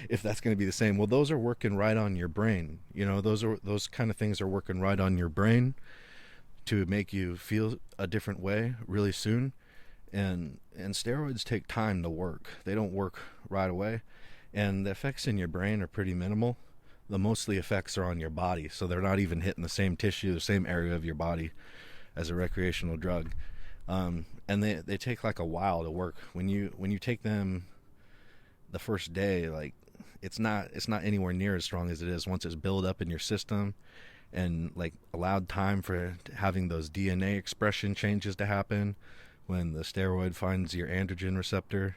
if that's going to be the same. Well, those are working right on your brain. Those kind of things are working right on your brain to make you feel a different way really soon. And steroids take time to work. They don't work right away, and the effects in your brain are pretty minimal. The mostly effects are on your body, so they're not even hitting the same tissue, the same area of your body as a recreational drug. And they take like a while to work. When you take them the first day, like it's not anywhere near as strong as it is once it's built up in your system and like allowed time for having those DNA expression changes to happen. When the steroid finds your androgen receptor,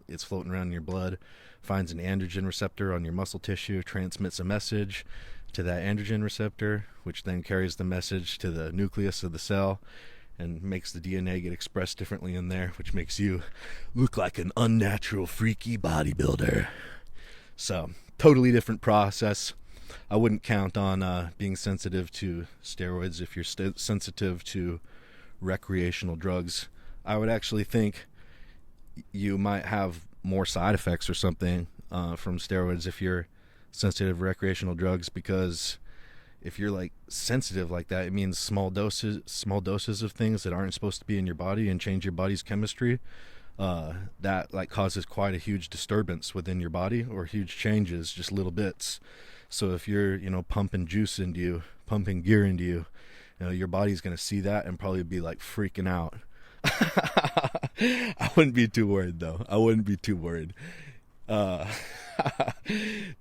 it's floating around in your blood, finds an androgen receptor on your muscle tissue, transmits a message to that androgen receptor, which then carries the message to the nucleus of the cell and makes the DNA get expressed differently in there, which makes you look like an unnatural, freaky bodybuilder. So, totally different process. I wouldn't count on being sensitive to steroids if you're sensitive to recreational drugs. I would actually think you might have more side effects or something from steroids if you're sensitive to recreational drugs, because if you're like sensitive like that, it means small doses of things that aren't supposed to be in your body and change your body's chemistry. That like causes quite a huge disturbance within your body, or huge changes, just little bits. So if you're, pumping juice into you, pumping gear into you, your body's going to see that and probably be like freaking out. I wouldn't be too worried though. I wouldn't be too worried. Don't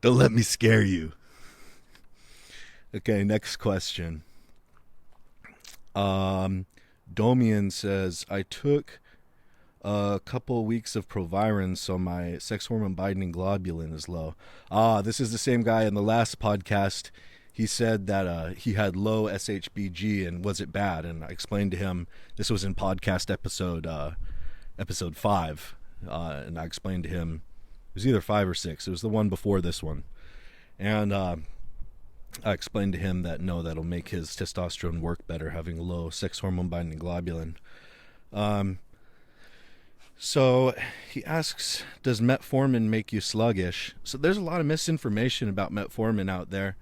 let me scare you. Okay, next question. Domian says, I took a couple weeks of Proviron, so my sex hormone binding globulin is low. This is the same guy in the last podcast. He said that he had low SHBG and was it bad? And I explained to him, this was in podcast episode 5, and I explained to him, it was either 5 or 6. It was the one before this one. And I explained to him that no, that'll make his testosterone work better, having low sex hormone binding globulin. So he asks, does metformin make you sluggish? So there's a lot of misinformation about metformin out there.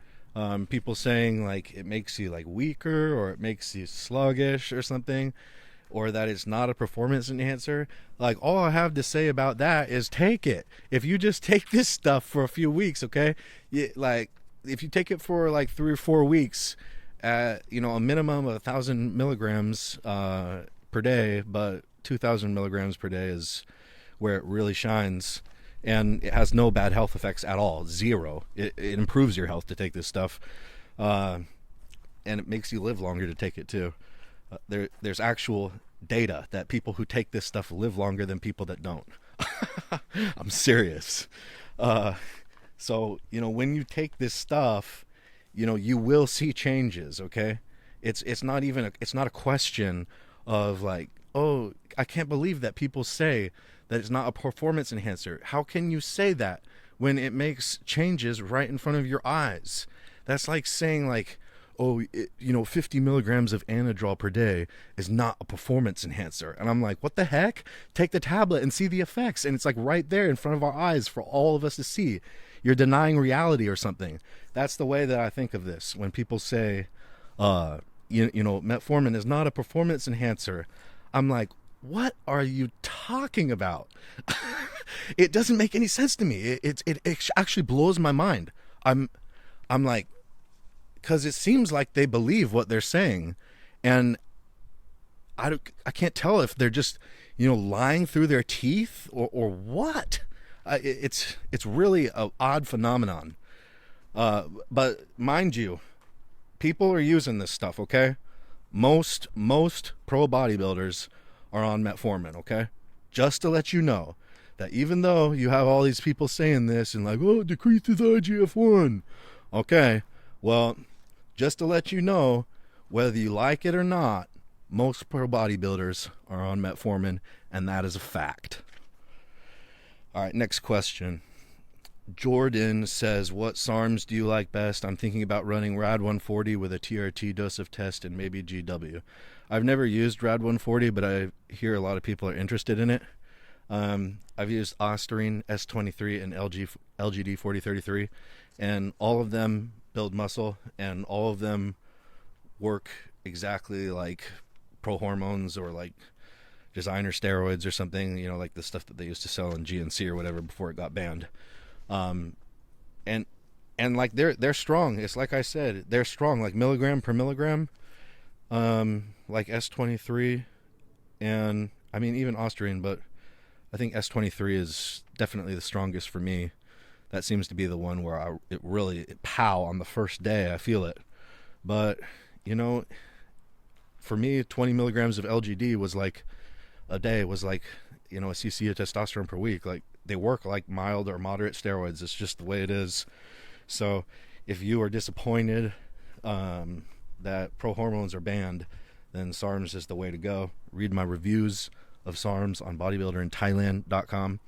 People saying like it makes you like weaker, or it makes you sluggish or something, or that it's not a performance enhancer. Like, all I have to say about that is take it. If you just take this stuff for a few weeks, okay? If you take it for like 3 or 4 weeks at, a minimum of 1,000 milligrams per day, but 2,000 milligrams per day is where it really shines. And it has no bad health effects at all. 0. It improves your health to take this stuff. And it makes you live longer to take it too. There's actual data that people who take this stuff live longer than people that don't. I'm serious. So, when you take this stuff, you will see changes, okay? It's not a question of like, oh, I can't believe that people say that it's not a performance enhancer. How can you say that when it makes changes right in front of your eyes? That's like saying like, oh, 50 milligrams of Anadrol per day is not a performance enhancer. And I'm like, what the heck? Take the tablet and see the effects. And it's like right there in front of our eyes for all of us to see. You're denying reality or something. That's the way that I think of this. When people say, metformin is not a performance enhancer, I'm like, what are you talking about? It doesn't make any sense to me. It actually blows my mind. I'm like, because it seems like they believe what they're saying, and I can't tell if they're just lying through their teeth or what. It's really an odd phenomenon. But mind you, people are using this stuff. Okay, most pro bodybuilders are on metformin. Okay, just to let you know that even though you have all these people saying this and like, oh, it decreases IGF-1. Okay, well, just to let you know, whether you like it or not, most pro bodybuilders are on metformin, and that is a fact. All right, next question. Jordan says, what SARMs do you like best? I'm thinking about running RAD 140 with a TRT dose of test and maybe GW. I've never used RAD 140, but I hear a lot of people are interested in it. I've used Ostarine, S23, and LGD-4033, and all of them build muscle, and all of them work exactly like pro hormones or like designer steroids or something, like the stuff that they used to sell in GNC or whatever before it got banned. And like they're strong. It's like I said, they're strong, like milligram per milligram, like S23, and I mean even Ostarine, but I think S23 is definitely the strongest for me. That seems to be the one where it really pow on the first day. I feel it. But, for me, 20 milligrams of LGD was like a day, was like, a cc of testosterone per week. Like, they work like mild or moderate steroids. It's just the way it is. So, if you are disappointed that pro hormones are banned, then SARMs is the way to go. Read my reviews of SARMs on bodybuilder-in-Thailand.com.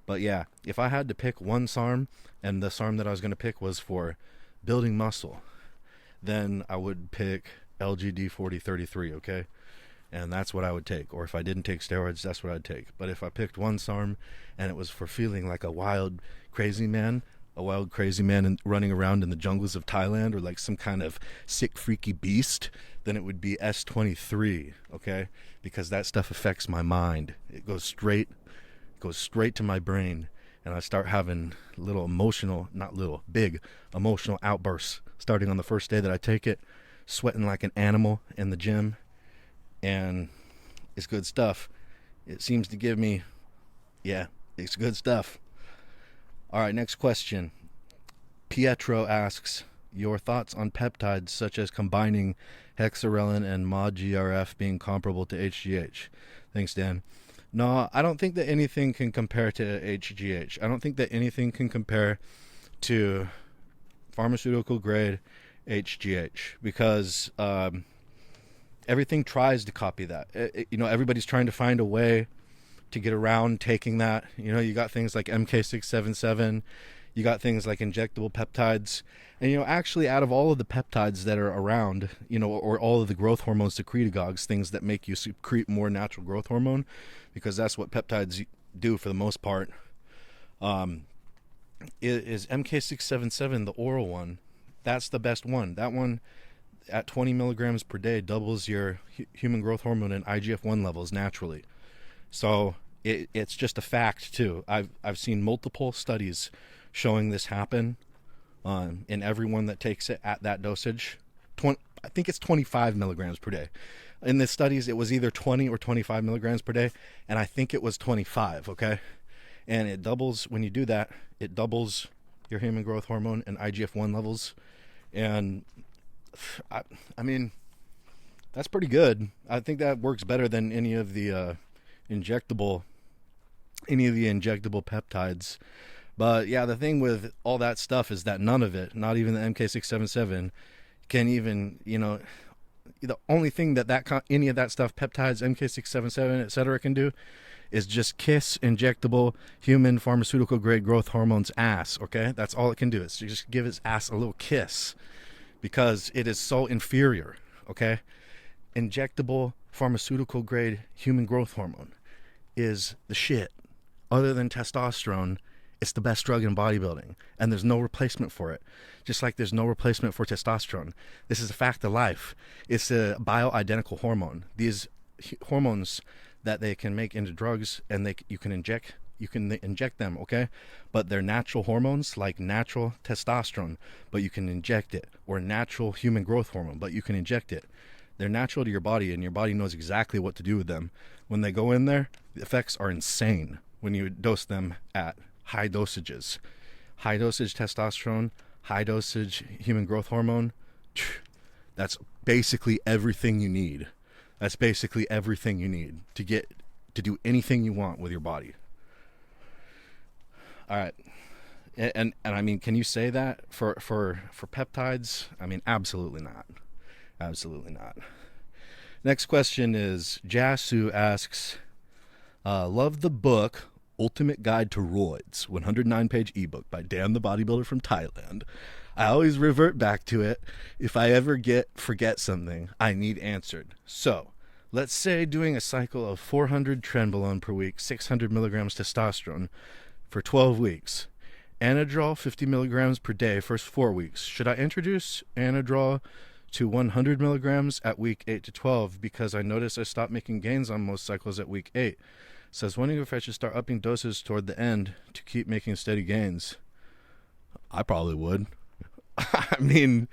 But yeah, if I had to pick one SARM, and the SARM that I was going to pick was for building muscle, then I would pick LGD-4033, okay? And that's what I would take. Or if I didn't take steroids, that's what I'd take. But if I picked one SARM and it was for feeling like a wild, crazy man running around in the jungles of Thailand, or like some kind of sick, freaky beast, then it would be S23, okay? Because that stuff affects my mind. It goes straight to my brain, and I start having big emotional outbursts starting on the first day that I take it, sweating like an animal in the gym, and it's good stuff. It seems to give me, it's good stuff. All right, next question. Pietro asks, your thoughts on peptides such as combining Hexarelin and Mod-GRF being comparable to HGH? Thanks, Dan. No, I don't think that anything can compare to HGH. I don't think that anything can compare to pharmaceutical grade HGH, because everything tries to copy that. Everybody's trying to find a way to get around taking that. You got things like MK677, you got things like injectable peptides, and actually out of all of the peptides that are around, or all of the growth hormone secretagogues, things that make you secrete more natural growth hormone, because that's what peptides do for the most part, is MK677, the oral one. That's the best one. That one at 20 milligrams per day doubles your human growth hormone and IGF-1 levels naturally. So it's just a fact too. I've seen multiple studies showing this happen in everyone that takes it at that dosage. I think it's 25 milligrams per day. In the studies, it was either 20 or 25 milligrams per day, and I think it was 25, okay? And it doubles, when you do that, it doubles your human growth hormone and IGF-1 levels. And I mean, that's pretty good. I think that works better than any of the injectable peptides. But yeah, the thing with all that stuff is that none of it, not even the MK677, can even, the only thing that any of that stuff, peptides, MK677, etc., can do is just kiss injectable human pharmaceutical grade growth hormone's ass, okay? That's all it can do. It's just give its ass a little kiss, because it is so inferior, okay? Injectable pharmaceutical grade human growth hormone is the shit. Other than testosterone, it's the best drug in bodybuilding, and there's no replacement for it. Just like there's no replacement for testosterone. This is a fact of life. It's a bioidentical hormone. These hormones that they can make into drugs, and you can inject them, okay? But they're natural hormones, like natural testosterone, but you can inject it, or natural human growth hormone, but you can inject it. They're natural to your body, and your body knows exactly what to do with them. When they go in there, the effects are insane when you dose them at high dosages. High dosage testosterone, high dosage human growth hormone, that's basically everything you need. That's basically everything you need to do anything you want with your body. All right. And I mean, can you say that for peptides? I mean, absolutely not. Absolutely not. Next question is, Jasu asks, love the book Ultimate Guide to Roids, 109-page ebook by Dan the Bodybuilder from Thailand. I always revert back to it if I ever forget something I need answered. So, let's say doing a cycle of 400 Trenbolone per week, 600 milligrams testosterone for 12 weeks. Anadrol 50 milligrams per day first 4 weeks. Should I introduce Anadrol to 100 milligrams at week 8 to 12 because I notice I stopped making gains on most cycles at week 8? Says, wondering if I should start upping doses toward the end to keep making steady gains. I probably would. I mean,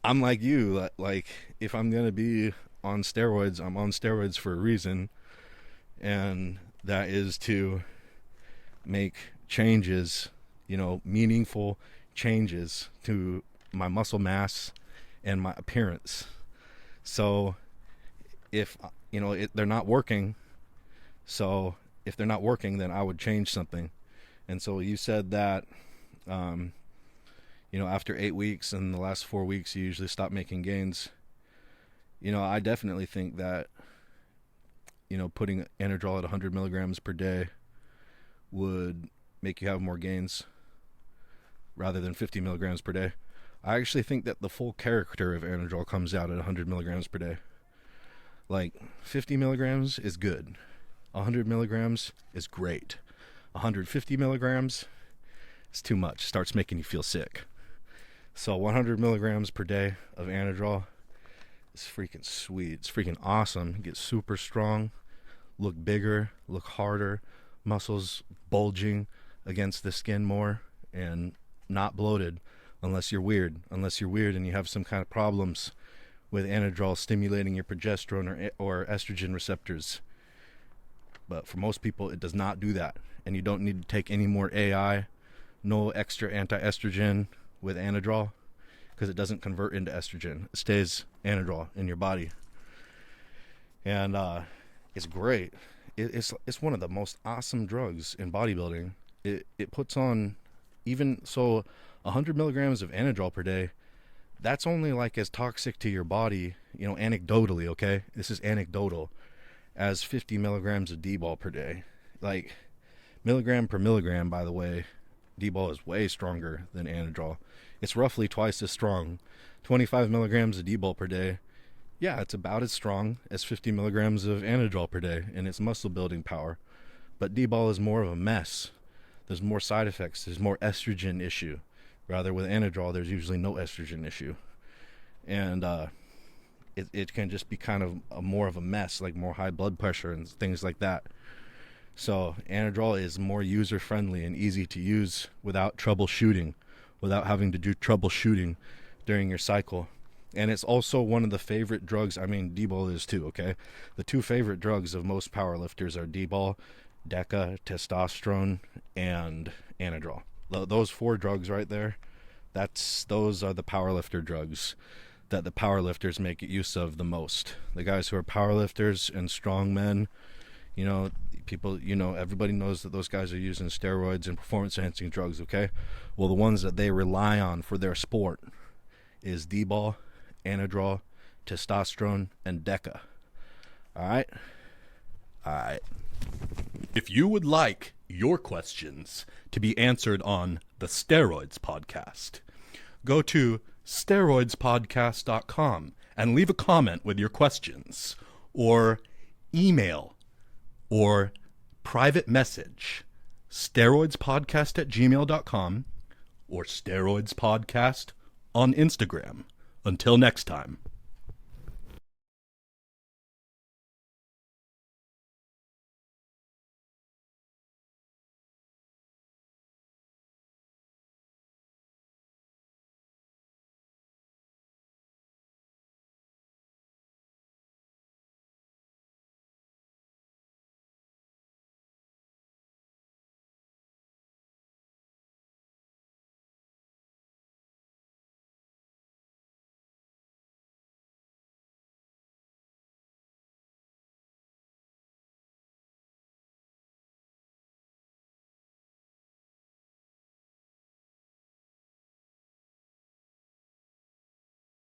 I'm like you. Like, if I'm going to be on steroids, I'm on steroids for a reason. And that is to make changes, meaningful changes to my muscle mass and my appearance. So if, they're not working, then I would change something. And so you said that, after 8 weeks and the last 4 weeks, you usually stop making gains. I definitely think that, putting Anadrol at 100 milligrams per day would make you have more gains rather than 50 milligrams per day. I actually think that the full character of Anadrol comes out at 100 milligrams per day. Like, 50 milligrams is good. 100 milligrams is great. 150 milligrams is too much. Starts making you feel sick. So 100 milligrams per day of Anadrol is freaking sweet. It's freaking awesome. Get super strong, look bigger, look harder, muscles bulging against the skin more, and not bloated unless you're weird. Unless you're weird and you have some kind of problems with Anadrol stimulating your progesterone or estrogen receptors. But for most people, it does not do that. And you don't need to take any more AI, no extra anti-estrogen with Anadrol, because it doesn't convert into estrogen. It stays Anadrol in your body. And it's great. It's one of the most awesome drugs in bodybuilding. It puts on, even so, 100 milligrams of Anadrol per day, that's only like as toxic to your body, anecdotally, okay? This is anecdotal, as 50 milligrams of D-bol per day. Like, milligram per milligram, by the way, D-bol is way stronger than Anadrol. It's roughly twice as strong. 25 milligrams of D-bol per day, yeah, it's about as strong as 50 milligrams of Anadrol per day in its muscle building power. But D-bol is more of a mess. There's more side effects. There's more estrogen issue. Rather, with Anadrol, there's usually no estrogen issue. And it can just be kind of more of a mess, like more high blood pressure and things like that. So Anadrol is more user-friendly and easy to use without troubleshooting, without having to do troubleshooting during your cycle. And it's also one of the favorite drugs. I mean, D-bol is too, okay? The two favorite drugs of most powerlifters are D-bol, Deca, testosterone, and Anadrol. Those 4 drugs right there, those are the powerlifter drugs that the powerlifters make use of the most. The guys who are powerlifters and strong men, everybody knows that those guys are using steroids and performance-enhancing drugs, okay? Well, the ones that they rely on for their sport is D-bol, Anadrol, testosterone, and Deca. All right. If you would like your questions to be answered on the Steroids Podcast, go to steroidspodcast.com and leave a comment with your questions, or email or private message steroidspodcast@gmail.com or steroidspodcast on Instagram. Until next time.